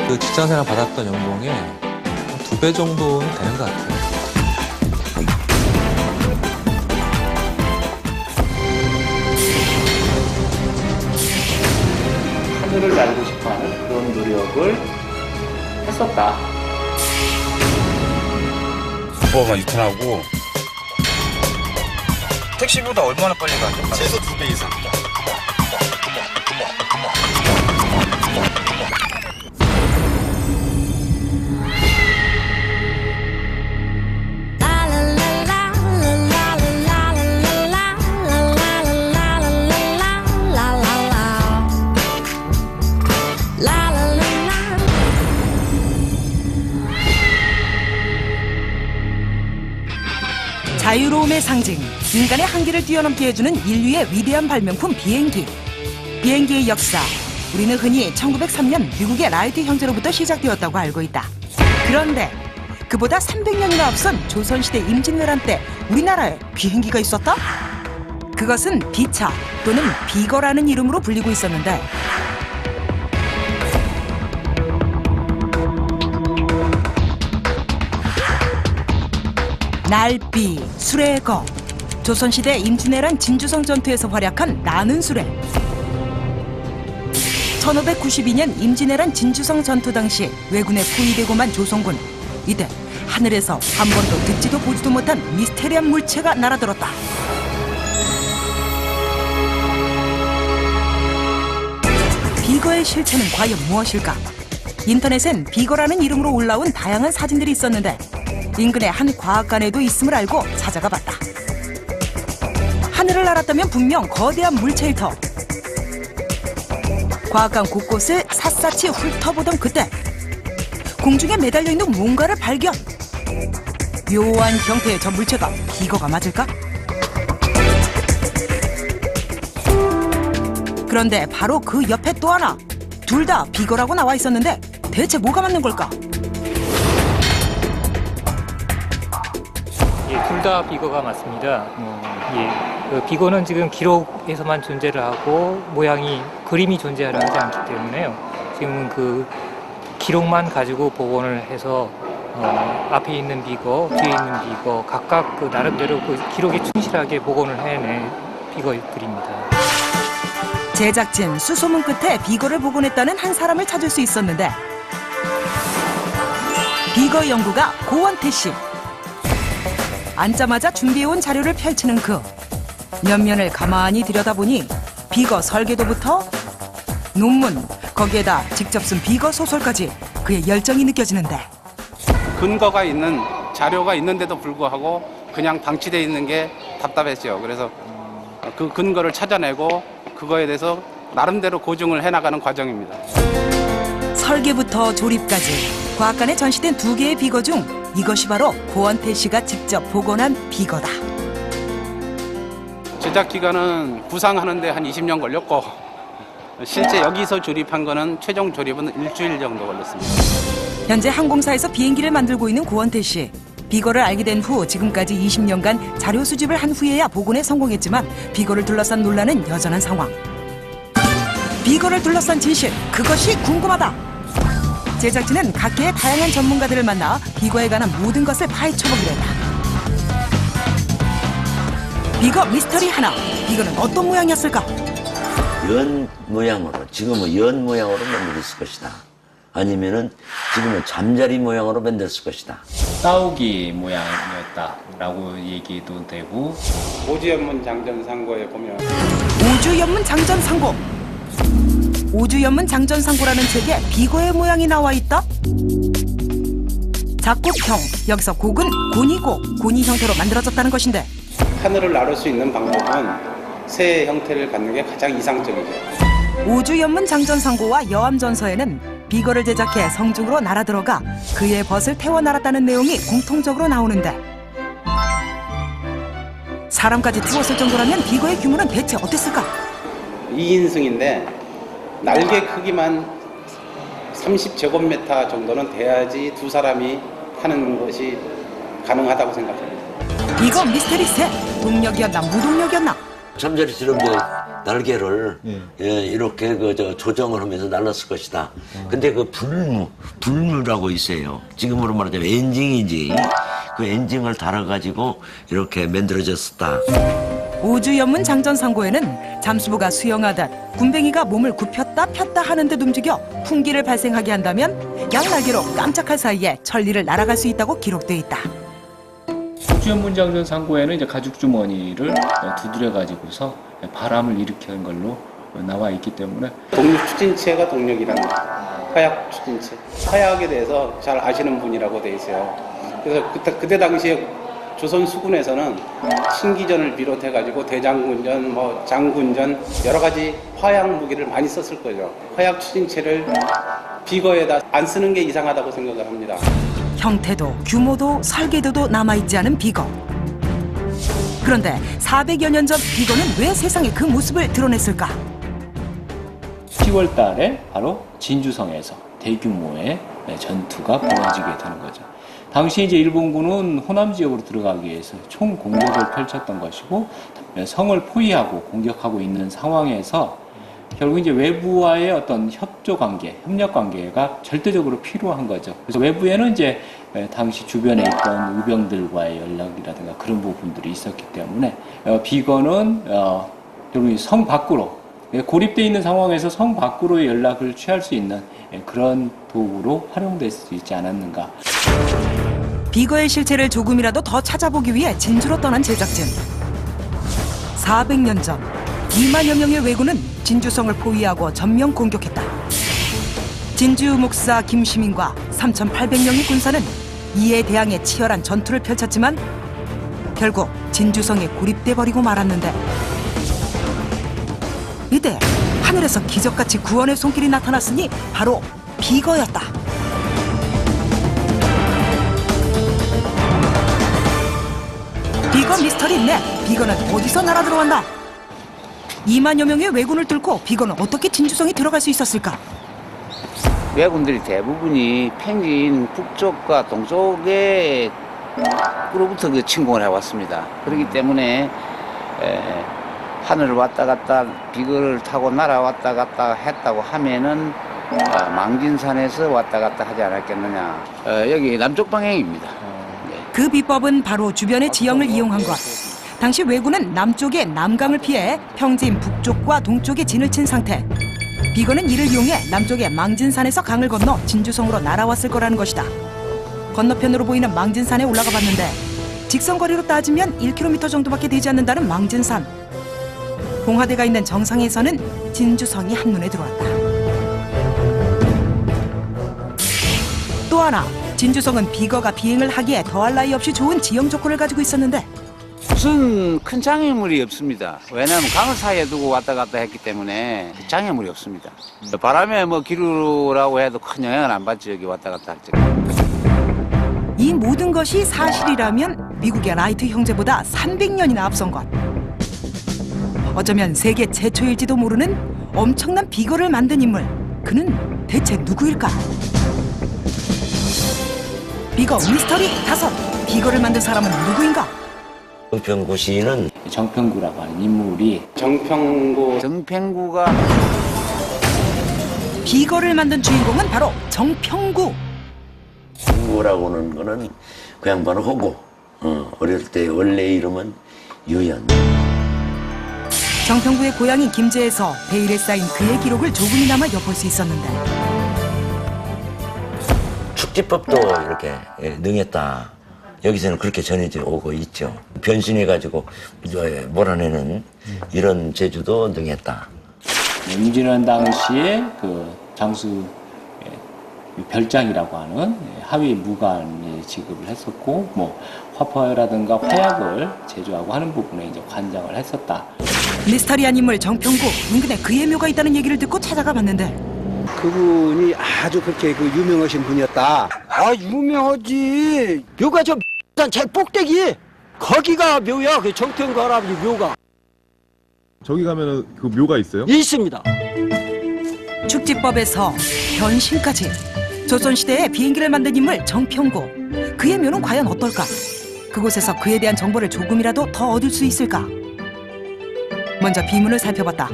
그 직장생활 받았던 연봉의 한 2배 정도는 되는 것 같아요. 하늘을 날고 싶어하는 그런 노력을 했었다. 부하가 유턴하고 택시보다 얼마나 빨리 가죠? 최소 2배 이상. 자유로움의 상징, 인간의 한계를 뛰어넘게 해주는 인류의 위대한 발명품 비행기. 비행기의 역사, 우리는 흔히 1903년 미국의 라이트 형제로부터 시작되었다고 알고 있다. 그런데 그보다 300년이나 앞선 조선시대 임진왜란 때 우리나라에 비행기가 있었다? 그것은 비차 또는 비거라는 이름으로 불리고 있었는데 날비, 수레거, 조선시대 임진왜란 진주성 전투에서 활약한 나는 수레. 1592년 임진왜란 진주성 전투 당시 왜군에 포위되고만 조선군. 이때 하늘에서 한 번도 듣지도 보지도 못한 미스테리한 물체가 날아들었다. 비거의 실체는 과연 무엇일까? 인터넷엔 비거라는 이름으로 올라온 다양한 사진들이 있었는데 인근의 한 과학관에도 있음을 알고 찾아가 봤다. 하늘을 날았다면 분명 거대한 물체일 터. 과학관 곳곳을 샅샅이 훑어보던 그때 공중에 매달려 있는 뭔가를 발견. 묘한 형태의 저 물체가 비거가 맞을까? 그런데 바로 그 옆에 또 하나, 둘 다 비거라고 나와 있었는데 대체 뭐가 맞는 걸까? 둘 다 비거가 맞습니다. 그 비거는 지금 기록에서만 존재를 하고 모양이 그림이 존재하지 않기 때문에요. 지금은 그 기록만 가지고 복원을 해서 앞에 있는 비거, 뒤에 있는 비거 각각 그 나름대로 그 기록에 충실하게 복원을 해낸 비거들입니다. 제작진 수소문 끝에 비거를 복원했다는 한 사람을 찾을 수 있었는데 비거 연구가 고원태 씨. 앉자마자 준비해온 자료를 펼치는 그 옆면을 가만히 들여다보니 비거 설계도부터 논문, 거기에다 직접 쓴 비거 소설까지 그의 열정이 느껴지는데 근거가 있는 자료가 있는데도 불구하고 그냥 방치되어 있는 게 답답했죠. 그래서 그 근거를 찾아내고 그거에 대해서 나름대로 고증을 해나가는 과정입니다. 설계부터 조립까지 과학관에 전시된 2개의 비거 중 이것이 바로 고원태 씨가 직접 복원한 비거다. 제작 기간은 구상하는데 한 20년 걸렸고 실제 여기서 조립한 거는 최종 조립은 일주일 정도 걸렸습니다. 현재 항공사에서 비행기를 만들고 있는 고원태 씨. 비거를 알게 된 후 지금까지 20년간 자료 수집을 한 후에야 복원에 성공했지만 비거를 둘러싼 논란은 여전한 상황. 비거를 둘러싼 진실, 그것이 궁금하다. 제작진은 각계의 다양한 전문가들을 만나 비거에 관한 모든 것을 파헤쳐보기로 했다. 비거 미스터리 하나, 비거는 어떤 모양이었을까? 연 모양으로, 지금은 연 모양으로 만들었을 것이다. 아니면은 지금은 잠자리 모양으로 만들었을 것이다. 싸우기 모양이었다라고 얘기도 되고 오지연문 장전상고에 보면 우주연문 장전상고. 우주연문 장전상고라는 책에 비거의 모양이 나와 있다? 작곡형, 여기서 곡은 곤이고 곤이 형태로 만들어졌다는 것인데 하늘을 나를 수 있는 방법은 새 형태를 갖는 게 가장 이상적이죠. 우주연문 장전상고와 여암전서에는 비거를 제작해 성중으로 날아들어가 그의 벗을 태워 날았다는 내용이 공통적으로 나오는데 사람까지 태웠을 정도라면 비거의 규모는 대체 어땠을까? 2인승인데 날개 크기만 30제곱미터 정도는 돼야지 두 사람이 타는 것이 가능하다고 생각합니다. 이거 미스테리 셋, 동력이었나 무동력이었나? 잠자리처럼 이제 날개를 이렇게 조정을 하면서 날랐을 것이다. 근데 그 불무라고 있어요. 지금으로 말하자면 엔징이지. 그 엔징을 달아가지고 이렇게 만들어졌었다. 우주 연문 장전상고에는 잠수부가 수영하듯 군뱅이가 몸을 굽혔다 폈다 하는 듯 움직여 풍기를 발생하게 한다면 양날개로 깜짝할 사이에 천리를 날아갈 수 있다고 기록돼 있다. 우주연문장전 상고에는 이제 가죽 주머니를 두드려 가지고서 바람을 일으키는 걸로 나와 있기 때문에 동력 추진체가 동력이라는 거죠. 화약 추진체. 화약에 대해서 잘 아시는 분이라고 돼 있어요. 그래서 그때 당시에 조선 수군에서는 신기전을 비롯해가지고 대장군전, 장군전 여러 가지 화약 무기를 많이 썼을 거죠. 화약 추진체를 비거에다 안 쓰는 게 이상하다고 생각을 합니다. 형태도 규모도 설계도도 남아있지 않은 비거. 그런데 400여 년 전 비거는 왜 세상에 그 모습을 드러냈을까? 10월 달에 바로 진주성에서 대규모의 전투가 벌어지게 되는 거죠. 당시 이제 일본군은 호남 지역으로 들어가기 위해서 총 공격을 펼쳤던 것이고 성을 포위하고 공격하고 있는 상황에서 결국 이제 외부와의 어떤 협조 관계, 협력 관계가 절대적으로 필요한 거죠. 그래서 외부에는 이제 당시 주변에 있던 의병들과의 연락이라든가 그런 부분들이 있었기 때문에 비거는 결국 성 밖으로 고립되어 있는 상황에서 성 밖으로의 연락을 취할 수 있는 그런 도구로 활용될 수 있지 않았는가. 비거의 실체를 조금이라도 더 찾아보기 위해 진주로 떠난 제작진. 400년 전 2만여 명의 왜군은 진주성을 포위하고 전면 공격했다. 진주 목사 김시민과 3,800명의 군사는 이에 대항해 치열한 전투를 펼쳤지만 결국 진주성에 고립돼 버리고 말았는데 이때 하늘에서 기적같이 구원의 손길이 나타났으니 바로 비거였다. 비거 미스터리 있네. 비거는 어디서 날아 들어왔나? 2만여 명의 왜군을 뚫고 비거는 어떻게 진주성에 들어갈 수 있었을까? 왜군들이 대부분이 펭귄 북쪽과 동쪽에 그로부터 침공을 해왔습니다. 그렇기 때문에 하늘을 왔다 갔다 비거를 타고 날아왔다 갔다 했다고 하면은 망진산에서 왔다 갔다 하지 않았겠느냐. 여기 남쪽 방향입니다. 그 비법은 바로 주변의 지형을 이용한 것. 당시 왜군은 남쪽의 남강을 피해 평진 북쪽과 동쪽에 진을 친 상태. 비거는 이를 이용해 남쪽의 망진산에서 강을 건너 진주성으로 날아왔을 거라는 것이다. 건너편으로 보이는 망진산에 올라가 봤는데 직선거리로 따지면 1km 정도밖에 되지 않는다는 망진산. 봉화대가 있는 정상에서는 진주성이 한눈에 들어왔다. 또 하나, 진주성은 비거가 비행을 하기에 더할 나위 없이 좋은 지형 조건을 가지고 있었는데 무슨 큰 장애물이 없습니다. 왜냐하면 강을 사이에 두고 왔다 갔다 했기 때문에 장애물이 없습니다. 바람에 기류라고 해도 큰 영향을 안 받죠. 여기 왔다 갔다 할 때. 이 모든 것이 사실이라면 미국의 라이트 형제보다 300년이나 앞선 것. 어쩌면 세계 최초일지도 모르는 엄청난 비거를 만든 인물. 그는 대체 누구일까? 비거 미스터리 5. 비거를 만든 사람은 누구인가? 정평구 시인은 정평구라고 하는 인물이 정평구가 비거를 만든 주인공은 바로 정평구. 평구라고 하는 거는 그 양반은 호고. 어릴 때 원래 이름은 유연. 정평구의 고향인 김제에서 베일에 쌓인 그의 기록을 조금이나마 엿볼 수 있었는데 축지법도 이렇게 능했다. 여기서는 그렇게 전해져 오고 있죠. 변신해가지고 몰아내는 이런 재주도 능했다. 임진원 당시에 그 장수 별장이라고 하는 하위 무관이 지급을 했었고, 화포라든가 화약을 제조하고 하는 부분에 이제 관장을 했었다. 미스터리한 인물 정평구. 인근에 그의 묘가 있다는 얘기를 듣고 찾아가 봤는데 그분이 아주 그렇게 유명하신 분이었다. 아, 유명하지. 묘가 저 산 제일 꼭대기. 거기가 묘야. 그 정평구 할아버지 묘가. 저기 가면은 그 묘가 있어요? 있습니다. 축지법에서 변신까지. 조선시대에 비행기를 만든 인물 정평구. 그의 묘는 과연 어떨까? 그곳에서 그에 대한 정보를 조금이라도 더 얻을 수 있을까? 먼저 비문을 살펴봤다.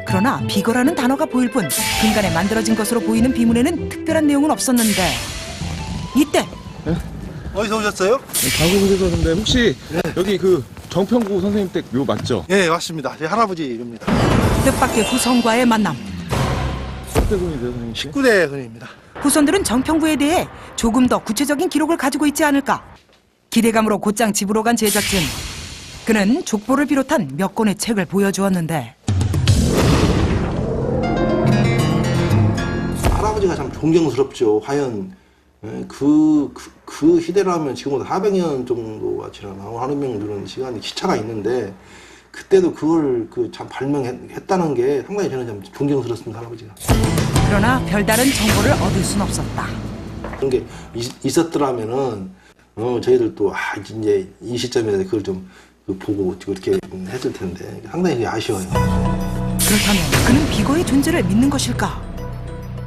그러나 비거라는 단어가 보일 뿐 근간에 만들어진 것으로 보이는 비문에는 특별한 내용은 없었는데 이때 어디서 오셨어요? 방송국에서 근데 혹시 여기 그 정평구 선생님 댁 묘 맞죠? 예, 맞습니다. 제 할아버지 이름입니다. 뜻밖의 후손과의 만남. 어떻게 분이세요, 선생님? 19대 손입니다. 후손들은 정평구에 대해 조금 더 구체적인 기록을 가지고 있지 않을까. 기대감으로 곧장 집으로 간 제작진. 그는 족보를 비롯한 몇 권의 책을 보여주었는데 할아버지가 참 존경스럽죠. 과연 그 시대라면 지금보다 400년 정도가 지나나 하루명 들은 시간이 기차가 있는데 그때도 그걸 참 발명했다는 게 상당히 저는 좀 존경스럽습니다. 할아버지가. 그러나 별다른 정보를 얻을 순 없었다. 그런 게 있었더라면은 저희들도 이제 이 시점에서 그걸 좀 보고 그렇게 했을 텐데 상당히 아쉬워요. 그렇다면 그는 비거의 존재를 믿는 것일까?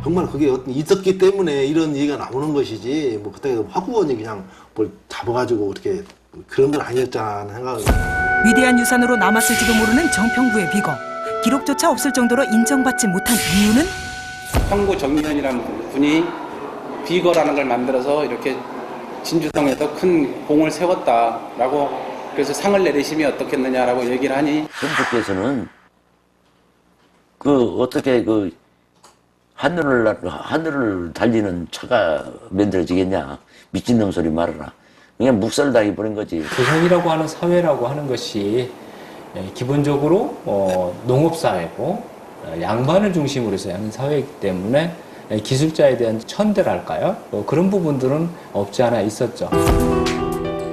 정말 그게 있었기 때문에 이런 얘기가 나오는 것이지 뭐 그때 화구원이 그냥 뭘 잡아가지고 그렇게 그런 건 아니었잖아 생각을. 위대한 유산으로 남았을지도 모르는 정평구의 비거. 기록조차 없을 정도로 인정받지 못한 이유는? 황구 정년이라는 분이 비거라는 걸 만들어서 이렇게 진주성에서 큰 공을 세웠다라고 그래서 상을 내리시면 어떻겠느냐라고 얘기를 하니 선조께서는 어떻게 하늘을 달리는 차가 만들어지겠냐. 미친놈 소리 말아라. 그냥 묵살당해 버린 거지. 조선이라고 하는 사회라고 하는 것이 기본적으로 농업사회고 양반을 중심으로 해서 하는 사회이기 때문에 기술자에 대한 천대랄까요? 그런 부분들은 없지 않아 있었죠.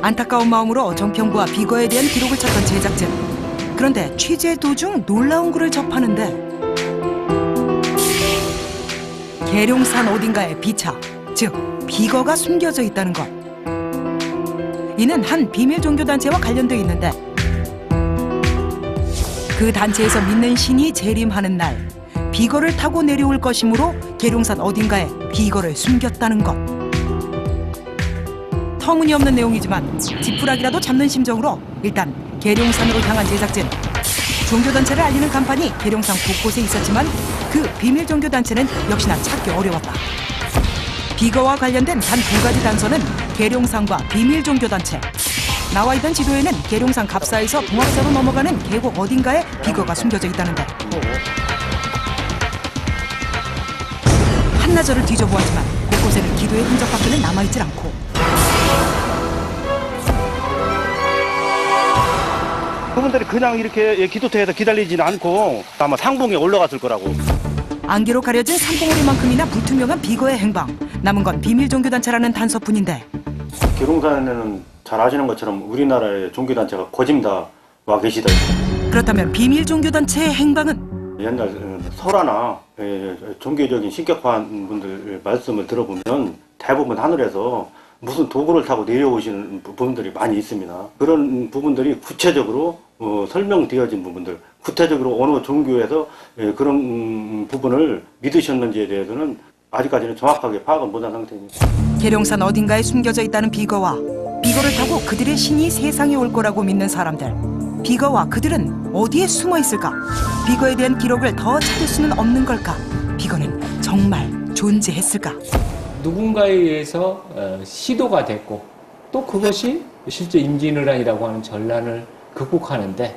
안타까운 마음으로 정평구와 비거에 대한 기록을 찾던 제작진. 그런데 취재 도중 놀라운 글을 접하는데 계룡산 어딘가에 비차, 즉 비거가 숨겨져 있다는 것. 이는 한 비밀 종교단체와 관련되어 있는데 그 단체에서 믿는 신이 재림하는 날 비거를 타고 내려올 것이므로 계룡산 어딘가에 비거를 숨겼다는 것. 터무니없는 내용이지만 지푸라기라도 잡는 심정으로 일단 계룡산으로 향한 제작진. 종교단체를 알리는 간판이 계룡산 곳곳에 있었지만 그 비밀 종교단체는 역시나 찾기 어려웠다. 비거와 관련된 단 2가지 단서는 계룡산과 비밀 종교단체. 나와 있던 지도에는 계룡산 갑사에서 봉합사로 넘어가는 계곡 어딘가에 비거가 숨겨져 있다는데 한나절을 뒤져보았지만 곳곳에는 기도의 흔적밖에는 남아있질 않고 그분들이 그냥 이렇게 기도터에서 기다리지는 않고 아마 상봉에 올라갔을 거라고. 안개로 가려진 산봉우리만큼이나 불투명한 비거의 행방. 남은 건 비밀 종교단체라는 단서뿐인데 계룡산에는 잘 아시는 것처럼 우리나라의 종교단체가 거짐 다 와 계시더라고요. 그렇다면 비밀 종교단체의 행방은? 옛날 설화나 종교적인 신격화한 분들 말씀을 들어보면 대부분 하늘에서 무슨 도구를 타고 내려오시는 부분들이 많이 있습니다. 그런 부분들이 구체적으로 설명되어진 부분들, 구체적으로 어느 종교에서 그런 부분을 믿으셨는지에 대해서는 아직까지는 정확하게 파악은 못한 상태입니다. 계룡산 어딘가에 숨겨져 있다는 비거와 비거를 타고 그들의 신이 세상에 올 거라고 믿는 사람들. 비거와 그들은 어디에 숨어 있을까? 비거에 대한 기록을 더 찾을 수는 없는 걸까? 비거는 정말 존재했을까? 누군가에 의해서 시도가 됐고 또 그것이 실제 임진왜란이라고 하는 전란을 극복하는데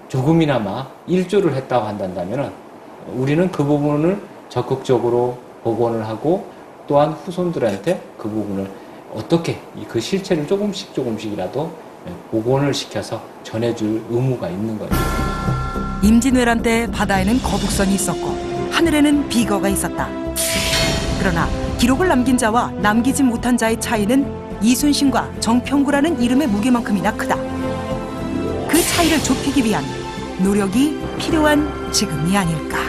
조금이나마 일조를 했다고 한다면 우리는 그 부분을 적극적으로 복원을 하고 또한 후손들한테 그 부분을 어떻게 그 실체를 조금씩이라도 복원을 시켜서 전해줄 의무가 있는 거죠. 임진왜란 때 바다에는 거북선이 있었고 하늘에는 비거가 있었다. 그러나 기록을 남긴 자와 남기지 못한 자의 차이는 이순신과 정평구라는 이름의 무게만큼이나 크다. 그 차이를 좁히기 위한 노력이 필요한 지금이 아닐까.